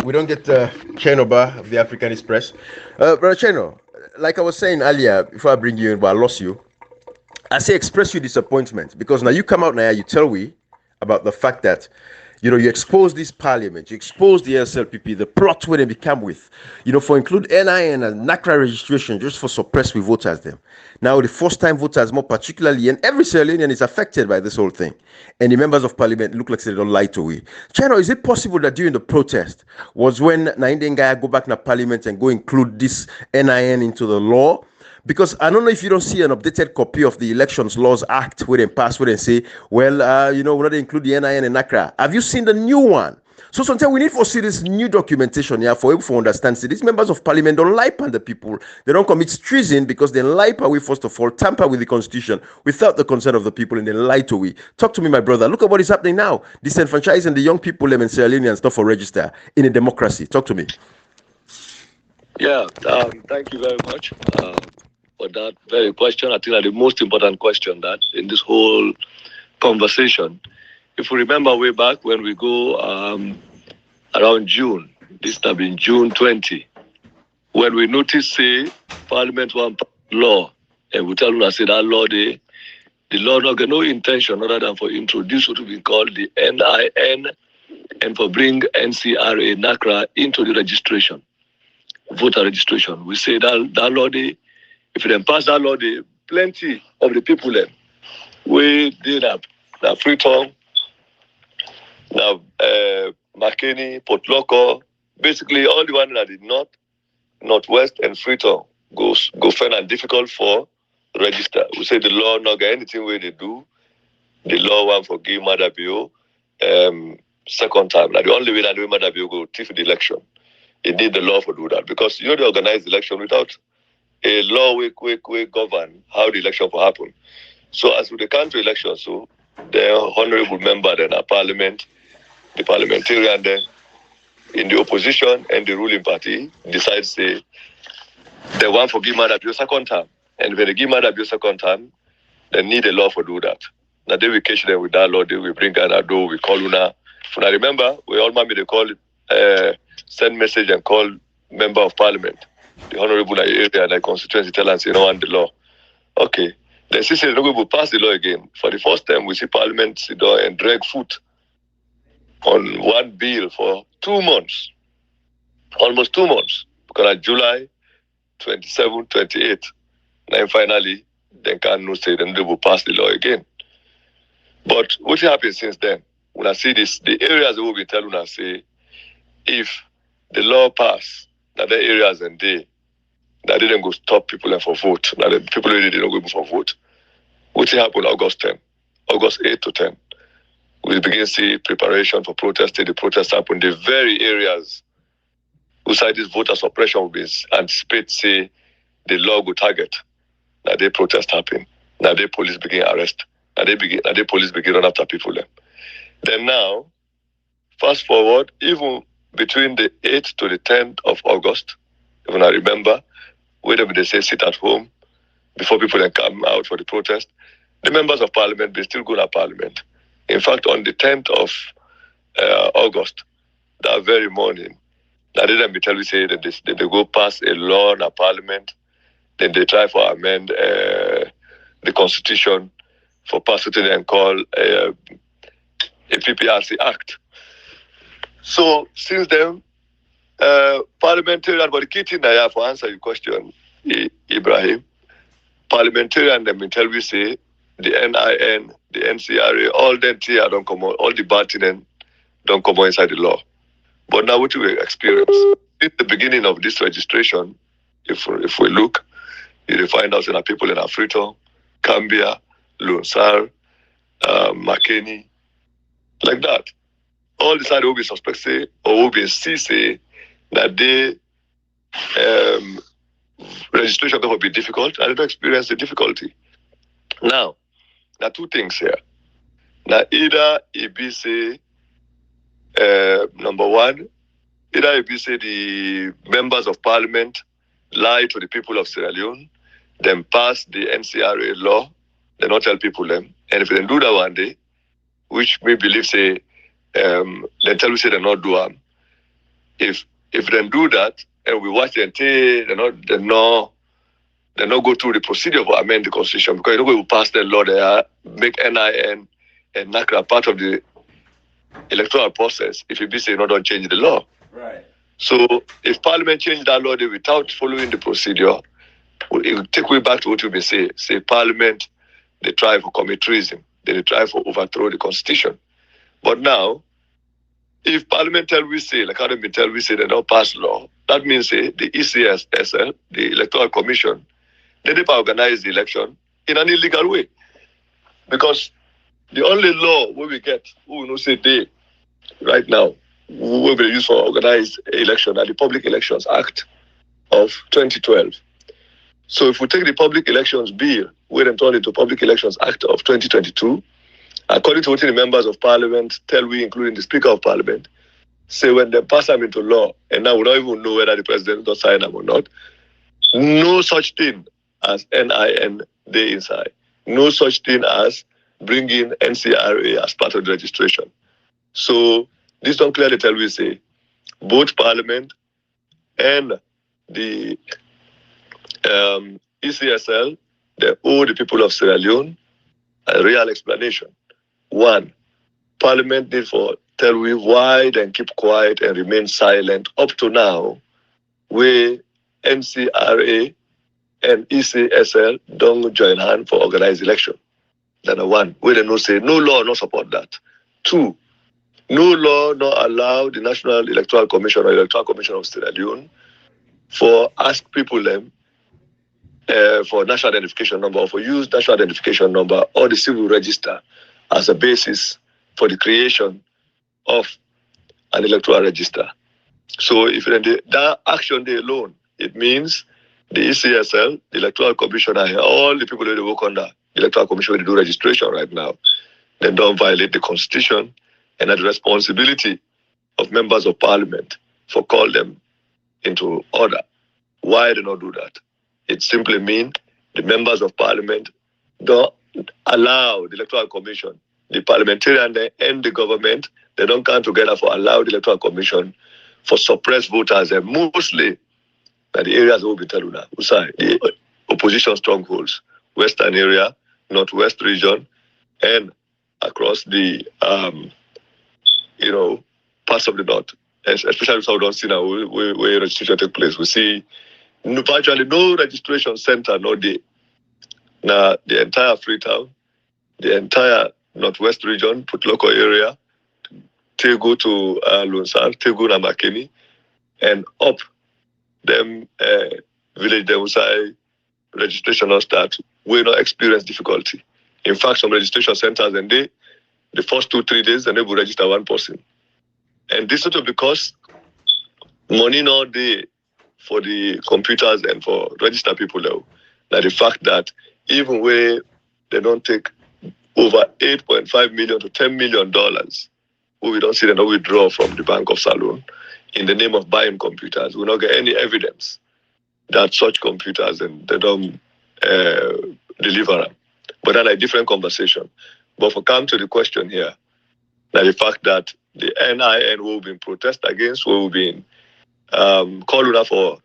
We don't get Chenoba of the African Express. Brother Cheno, like I was saying earlier, before I bring you in, but I lost you. I say express your disappointment because now you come out now, you tell we about the fact that you expose this parliament, you expose the SLPP, the plot where they become with, for include NIN and NACRA registration just for suppress we voters them. Now the first time voters more particularly, and every Sierra Leonean is affected by this whole thing. And the members of parliament look like they don't lie to we. China, is it possible that during the protest was when na Indian guy go back to parliament and go include this NIN into the law? Because I don't know if you don't see an updated copy of the Elections Laws Act where they pass, where they say, well, we're not include the NIN and NACRA. Have you seen the new one? So sometimes we need to see this new documentation here for people to understand. See, these members of parliament don't lie upon the people. They don't commit treason because they lie away, first of all, tamper with the constitution without the consent of the people, and they lie to we. Talk to me, my brother. Look at what is happening now. Disenfranchising the young people in Sierra Leone and stuff for register in a democracy. Talk to me. Yeah, thank you very much for that very question. I think that the most important question that in this whole conversation, if we remember way back when we go around June, this have been June 20, when we noticed, say, Parliament one law, and we tell them, I say that law, the law not got no intention other than for introduce what we call the NIN and for bring NCRA, NACRA into the registration, voter registration. We say that law, if they pass that law, plenty of the people them, we did that Freetown, now Makeni, Port Loko, basically all the one that did not Northwest and Freetown go find and difficult for register. We say the law not get anything where they do. The law one for give Madabio second time. Like the only way that Madabio go tiff the election. It need the law for do that because they organize the election without a law we govern how the election will happen. So as with the country election, so the honorable member then a parliament, the parliamentarian then in the opposition and the ruling party decides say they want for give Madabio second time. And when they give Madabio second time, they need a law for do that. Now they will catch them with that law, they will bring out a door, we call Una. When I remember, we all maybe they call it send message and call member of parliament, the honorable area like constituency tell us, want the law. Okay. Then she said, we will pass the law again. For the first time, we see parliament sit down and drag foot on one bill for 2 months. Almost 2 months. Because July 27, 28. Then finally, they can say then they will pass the law again. But what happened since then? When I see this, the areas that will be telling us, say, if the law pass, that the areas and they, that didn't go stop people for vote, that the people really didn't go for vote. What happened August 10, August 8 to 10? We begin to see preparation for protest. The protest happened in the very areas whose side this voter suppression will be anticipate, say, the law will target. Now they protest happen. Now they police begin arrest. Now they police begin run after people. Then now, fast forward, even between the 8th to the 10th of August, even I remember, where they say sit at home before people then come out for the protest, the members of parliament, they still go to parliament. In fact, on the 10th of August, that very morning, that didn't be tell we say that they go pass a law in a parliament, then they try for amend the constitution for passing and call a PPRC Act. So since then, parliamentarian, but the key thing I have to answer your question, Ibrahim, parliamentarian them will tell we say the NIN, the NCRA, all them TR don't come out, all the bad things don't come out inside the law. But now what we experience, in the beginning of this registration, if we look, you will find out that people in Afrito, Cambia, Lunsar, Makeni, like that. All the side will be suspect say, or will be see say that they registration will be difficult, and they don't experience the difficulty. Now, there are two things here. Now, either it be say, number one, either it be say the members of parliament lie to the people of Sierra Leone, then pass the NCRA law, they not tell people them, and if they do that one day, which we believe say, they tell we say they not do them, if they do that and we watch them until they not go through the procedure for amend the constitution, because you know we will pass the law there, make NIN and NACRA part of the electoral process if it be say not don't change the law. Right. So if Parliament change that law without following the procedure, it will take way back to what you been say. Say Parliament, they try for commit treason, they try for overthrow the constitution. But now, if Parliament tell we say, like how they tell we say they don't pass law, that means say the ECSL, the Electoral Commission, they never organize the election in an illegal way. Because the only law we get, we will not say they right now, we will use for organized election are the Public Elections Act of 2012. So if we take the Public Elections Bill, we then turn it to Public Elections Act of 2022, according to what the members of Parliament tell we, including the Speaker of Parliament, say when they pass them into law, and now we don't even know whether the President does sign them or not, no such thing as NIN they inside. No such thing as bringing NCRA as part of the registration. So this don't clearly tell we say both Parliament and the ECSL, they owe the people of Sierra Leone a real explanation. One, Parliament did for tell we why then keep quiet and remain silent up to now, where NCRA and ECSL don't join hand for organized election. That's one. Where they no say no law, no support that. Two, no law not allow the National Electoral Commission or Electoral Commission of Sierra Leone for ask people them for national identification number or for use national identification number or the civil register as a basis for the creation of an electoral register. So if that action day alone, it means the ECSL, the Electoral Commission, and all the people that work on the Electoral Commission, they do registration right now, they don't violate the Constitution and the responsibility of members of Parliament for call them into order. Why do not do that? It simply means the members of Parliament don't allow the Electoral Commission, the parliamentarian and the government, they don't come together for allow the Electoral Commission for suppress voters, and mostly that the areas will be telling now, the opposition strongholds, western area, northwest region, and across the parts of the north, especially South Don't now where registration take place. We see virtually no registration center, no day. Now the entire Freetown, the entire northwest region, Putloko area, Tego to Lunsar, Tego na Makeni, and up them village them say registration not start, we not experience difficulty. In fact, some registration centers and the first 2-3 days and they will register one person. And this sort of because money not there for the computers and for register people though. Now the fact that even where they don't take over $8.5 million to $10 million, we don't see them not withdraw from the Bank of Saloon in the name of buying computers. We don't get any evidence that such computers and they don't deliver them. But that's a different conversation. But for come to the question here, now the fact that the NIN will be in protest against, will be in calling for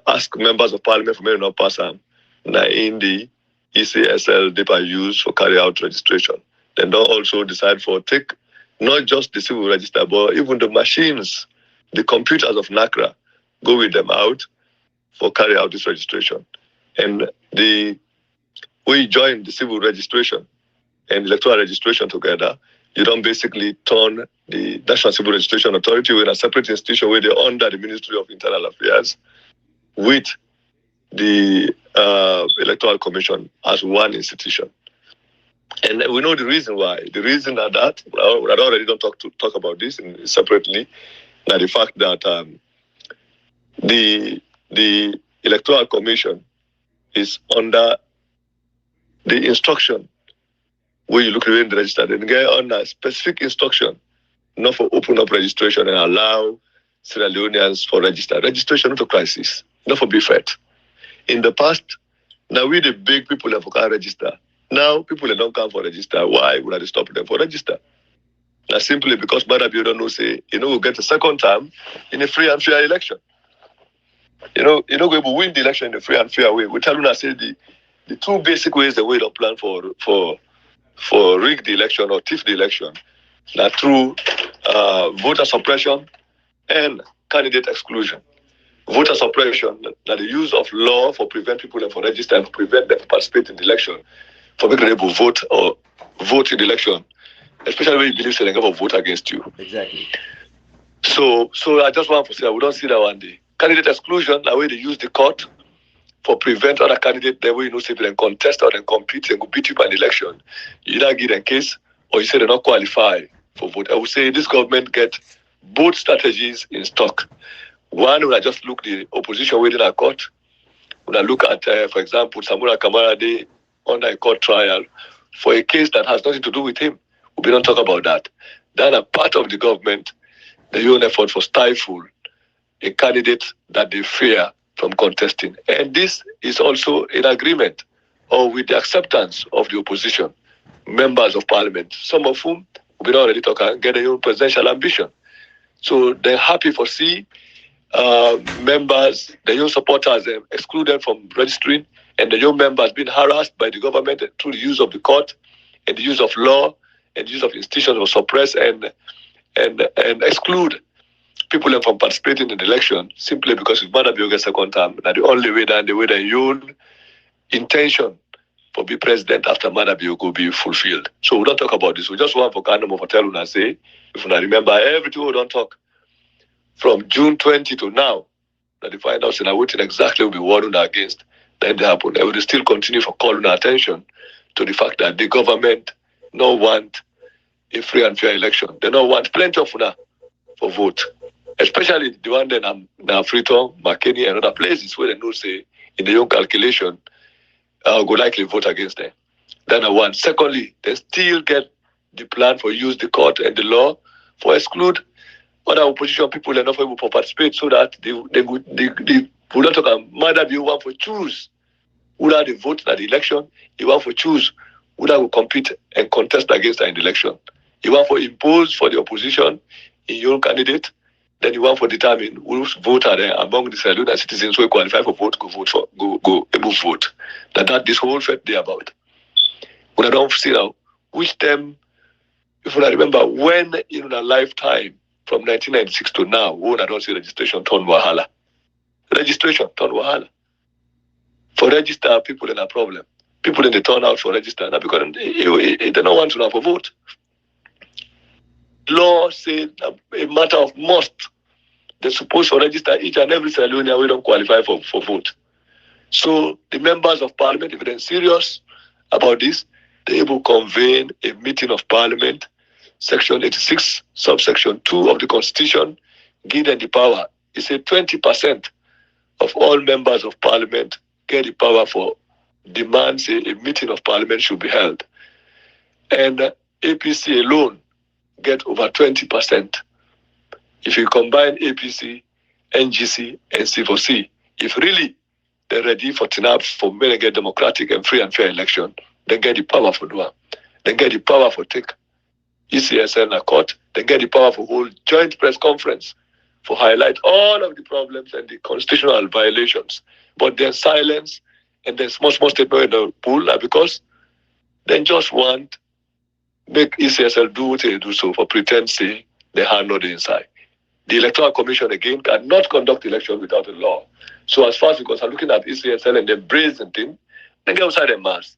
ask members of Parliament for me not pass them. Now in the ECSL they use for carry out registration. Then don't also decide for take not just the civil register, but even the machines, the computers of NACRA, go with them out for carry out this registration. And we join the civil registration and electoral registration together. You don't basically turn the National Civil Registration Authority in a separate institution where they're under the Ministry of Internal Affairs with the Electoral Commission as one institution. And we know the reason why. The reason that I already don't talk about this separately, that the fact that the Electoral Commission is under the instruction where you look within the register, then get under specific instruction, not for open up registration and allow Sierra Leoneans for register. Registration not a crisis, not for BFET. In the past, now we the big people that can register. Now people that don't come for register. Why would I stop them for register? That's simply because Madabio don't know say, we'll get a second term in a free and fair election. We will win the election in a free and fair way. We tell you say the two basic ways the way to plan for rig the election or thief the election, that through voter suppression and candidate exclusion. Voter suppression, that the use of law for prevent people and for register and prevent them from participating in the election, for making them vote or vote in the election, especially when you believe they will vote against you. Exactly. So I just want to say, we don't see that one day. Candidate exclusion, the way they use the court for prevent other candidates, the way say they contest or they compete and go beat you by the election. You either give them case or you say they not qualify for vote. I would say this government get both strategies in stock. One, when I just look the opposition within a court, when I look at, for example, Samura Kamara Day under a court trial for a case that has nothing to do with him, we don't talk about that. Then a part of the government, the own effort for stifle a candidate that they fear from contesting. And this is also in agreement or with the acceptance of the opposition, members of parliament, some of whom we don't already talk and get their own presidential ambition. So they're happy for see members, the young supporters excluded from registering, and the young members being harassed by the government through the use of the court and the use of law and the use of institutions to suppress and exclude people from participating in the election simply because if Madabio gets second term, that the only way that the way that your intention for be president after Madabio will be fulfilled. So we don't talk about this. We just want for Kano for tell and say, if you remember everything we don't talk from June 20 to now, that they find out and waiting exactly will be warned against, then they happen. They will still continue for calling attention to the fact that the government don't want a free and fair election. They don't want plenty of una for vote. Especially the one that now Freetown, McKinney, and other places where they know say in the own calculation go likely vote against them. Then I want. Secondly, they still get the plan for use the court and the law for exclude other opposition people enough able to participate so that they will not talk about Madabio want for choose who are the vote at the election, he want for choose who will compete and contest against her in the election. He want for impose for the opposition in your candidate, then you want for determine which vote are there among the Sierra Leonean citizens who qualify for vote, go able vote. That this whole fact day about. When I don't see now, which them, if I remember when in a lifetime from 1996 to now, when I don't see registration turn wahala. Registration turn wahala. For register people in a problem. People in the turn out for register now because they don't want to know for vote. Law says a matter of must. They're supposed to register each and every Sierra Leonean we don't qualify for vote. So the members of parliament, if they're serious about this, they will convene a meeting of parliament, section 86, subsection 2 of the constitution, give them the power. It's a 20% of all members of parliament get the power for demands a meeting of parliament should be held. And APC alone get over 20%. If you combine APC, NGC, and C4C, if really they're ready for TNAP for many get democratic and free and fair election, then get the power for do it. Then get the power for take ECSL a court, then get the power for hold joint press conference for highlight all of the problems and the constitutional violations. But their silence and their small statement in the pool are because they just want make ECSL do what they do so for pretend say they have no inside. The Electoral Commission again cannot conduct election without a law. So as far as because I'm looking at ECSL and the brazen thing, they get outside the mass.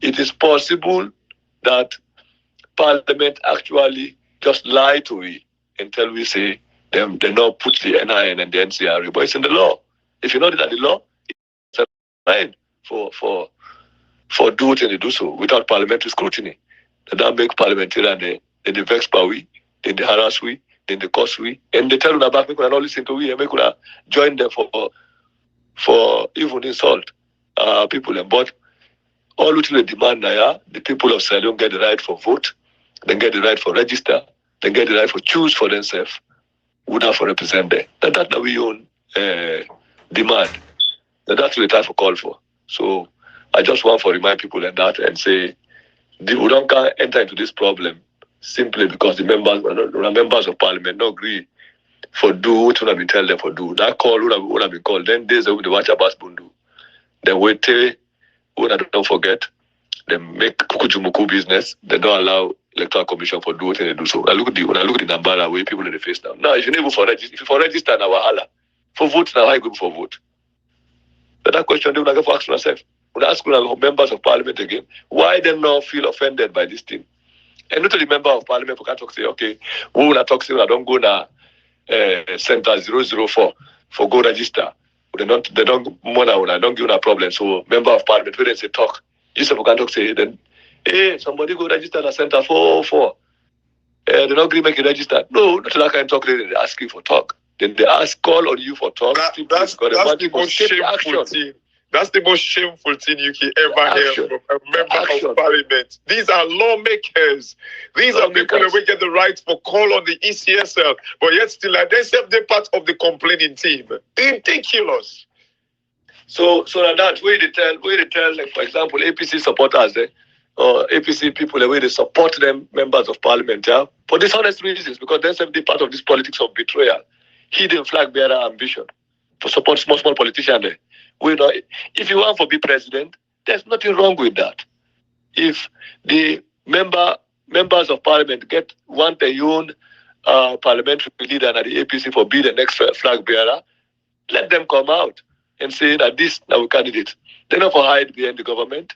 It is possible that Parliament actually just lie to we until we say they not put the NIN and the NCRA, but it's in the law. If you know that the law, it's fine for do it and they do so without parliamentary scrutiny. They don't make parliamentarian they vex by we, then they harass we, then they curse we, and they tell them about make we not listen to we and make we join them for even insult people. But all which they demand now, the people of Sierra Leone get the right for vote, then get the right for register, then get the right for choose for themselves, would have for represent them. That's we own demand. That's what they try to call for. So I just want to remind people and that and say we don't enter into this problem simply because the members of parliament not agree for do what would have been tell them for do. That call would have been called. Then there's the watch about bundu. Then wait till don't forget. They make kukujumuku business. They don't allow electoral commission for do what they do. So when I look at the Nambara way people in the face now. Now if you never for register, if you for register now wahala. For vote now, how you go for vote? But that question they will not ask myself. When I ask members of parliament again, why they not feel offended by this thing? And not only member of parliament who can talk say, okay, we will not talk say I don't go now center 004 for go register. They don't more now, I don't give them a problem. So member of parliament when they say talk, you say can talk say then hey somebody go register at center 404. They don't agree make it register. No, not that kind of talk they asking for talk. Then they ask call on you for talk. That's the most shameful thing. That's the most shameful thing you can ever hear from a member of parliament. These are lawmakers. These are people that will get the right for call on the ECSL, but yet still like they serve the part of the complaining team. Ridiculous. So that way they tell like for example APC supporters or APC people the way they support them members of parliament for dishonest reasons because they serve the part of this politics of betrayal, hidden flag bearer ambition for support small politicians there. If you want to be president, there's nothing wrong with that. If the members of parliament want their own parliamentary leader and the APC for be the next flag bearer, let them come out and say that this now we candidate. They not for hide behind the government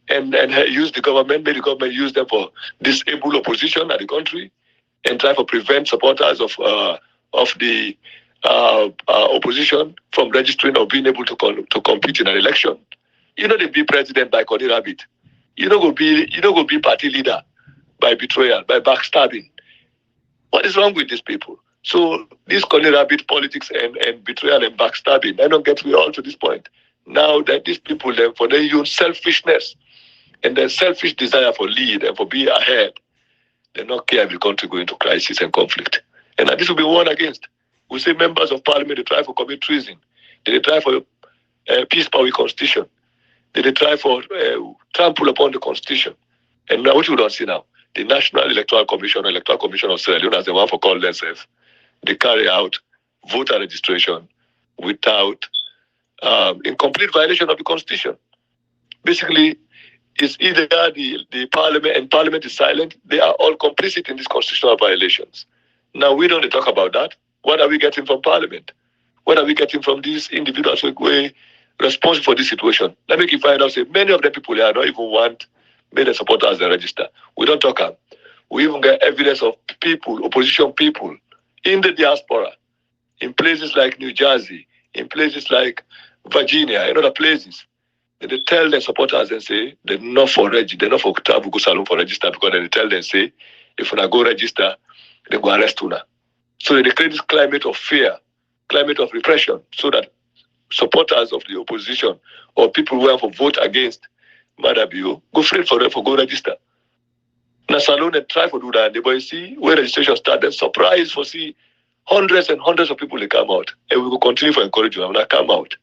and use the government, make the government use them for disable opposition at the country and try to prevent supporters of the opposition from registering or being able to compete in an election. You know they be president by Connie Rabbit. You know go be party leader by betrayal, by backstabbing. What is wrong with these people? So this Connie Rabbit politics and betrayal and backstabbing, they don't get we all to this point. Now that these people for their own selfishness and their selfish desire for lead and for be ahead, they not care if the country go into crisis and conflict. And this will be won against. We say members of parliament, they try for commit treason. They try for peace power constitution. They try for trample upon the constitution. And now what you don't see now, the National Electoral Commission of Sierra Leone, as they want to call themselves, they carry out voter registration without, in complete violation of the constitution. Basically, it's either the parliament and parliament is silent, they are all complicit in these constitutional violations. Now we don't talk about that. What are we getting from parliament? What are we getting from these individuals who are responsible for this situation? Let me find out, say, many of the people here don't even want many supporters to register. We don't talk about. We even get evidence of people, opposition people, in the diaspora, in places like New Jersey, in places like Virginia, and other places. They tell their supporters and say, they're not for register, they're not for Tabuku Salon for register, because they tell them, say, if you go register, they go arrest you now. So they create this climate of fear, climate of repression, so that supporters of the opposition or people who have to vote against Madabio go free for them for go register. Now Salone and try to do that. They see where registration started, surprise for see hundreds and hundreds of people they come out. And we will continue to encourage them to come out.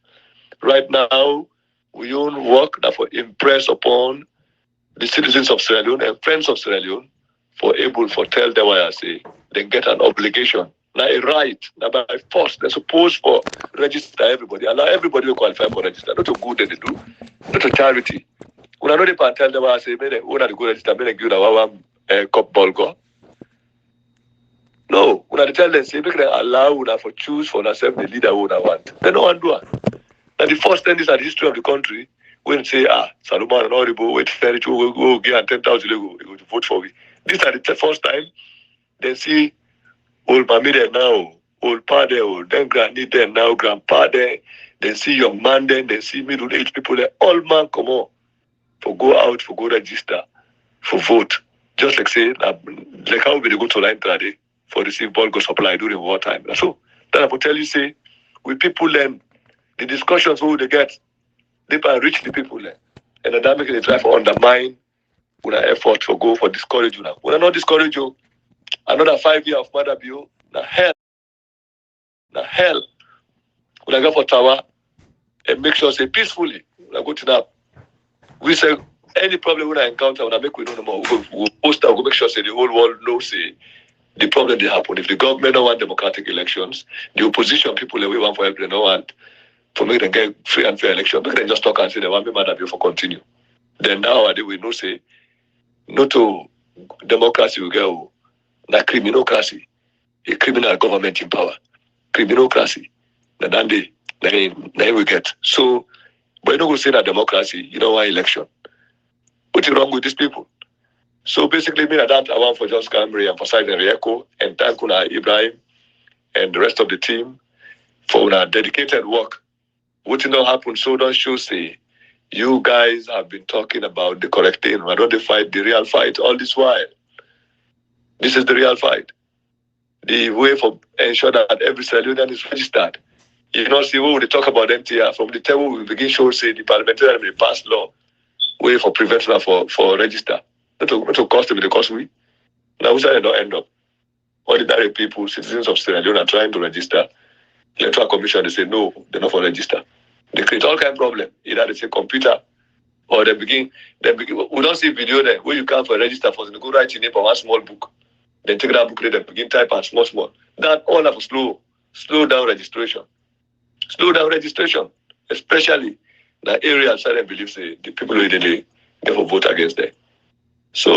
Right now, we own work that for impress upon the citizens of Sierra Leone and friends of Sierra Leone for able for tell them why I say they get an obligation, not a right, not by force. They're supposed for register everybody, allow everybody to qualify for register. Not a good that they do, not a charity. When I know they can tell them why I say, may they own to go register, may they give them a cup ball go. No, when I tell them, say, make them allow una for choose for themselves the leader who they want. They don't want to do it. And the first thing is at the history of the country, when say, Salomon and Oribo, wait, go get 10,000, they go to vote for me. This is the first time they see old mommy there now, old pa there, then granny there now, grandpa there. They see young man there, they see middle-aged people there. All man come on for go out, for go register, for vote. Just like say, like how we go to line today for receive bulk of supply during wartime. So then I will tell you, say, with people then, the discussions who they get, they can reach the people there. And that make it try to undermine with an effort for go for discourage you now. When I not discourage you, another 5 years of Mother Bio, na hell. When I go for Tawa and make sure say peacefully, when I go to that, we say any problem when I encounter, when I make we know no more, we'll post out, we'll make sure say the whole world knows say the problem they happen. If the government don't want democratic elections, the opposition people we want for help, they don't want to make them get free and fair election. Make them just talk and say they want me mad at you for continue. Then nowadays we know say no to democracy will go na criminocracy, a criminal government in power. Criminocracy. Then we get. So but you don't go say that democracy, you don't want election. What's wrong with these people? So basically, me and that I want for just Camry, emphasize and Rieko, and thank Kuna Ibrahim and the rest of the team for their dedicated work. What not happen, so don't show say you guys have been talking about the correct thing. Why don't they fight the real fight all this while? This is the real fight. The way for ensure that every Sierra Leonean is registered. You know, see when they talk about MTR, from the time we begin show say the parliamentarian may pass law way for prevention for register. Not to cost them, they cost we. Now we say they don't end up. Ordinary people, citizens of Sierra Leone are trying to register. Electoral Commission, they say no, they're not for register. They create all kind of problem. Either they say computer or they begin. We don't see video there where you come for register for they go write your name for one small book. Then take that book, they begin type and small. That all have slow down registration. Slow down registration, especially the area outside I believe say the people who they for vote against them. So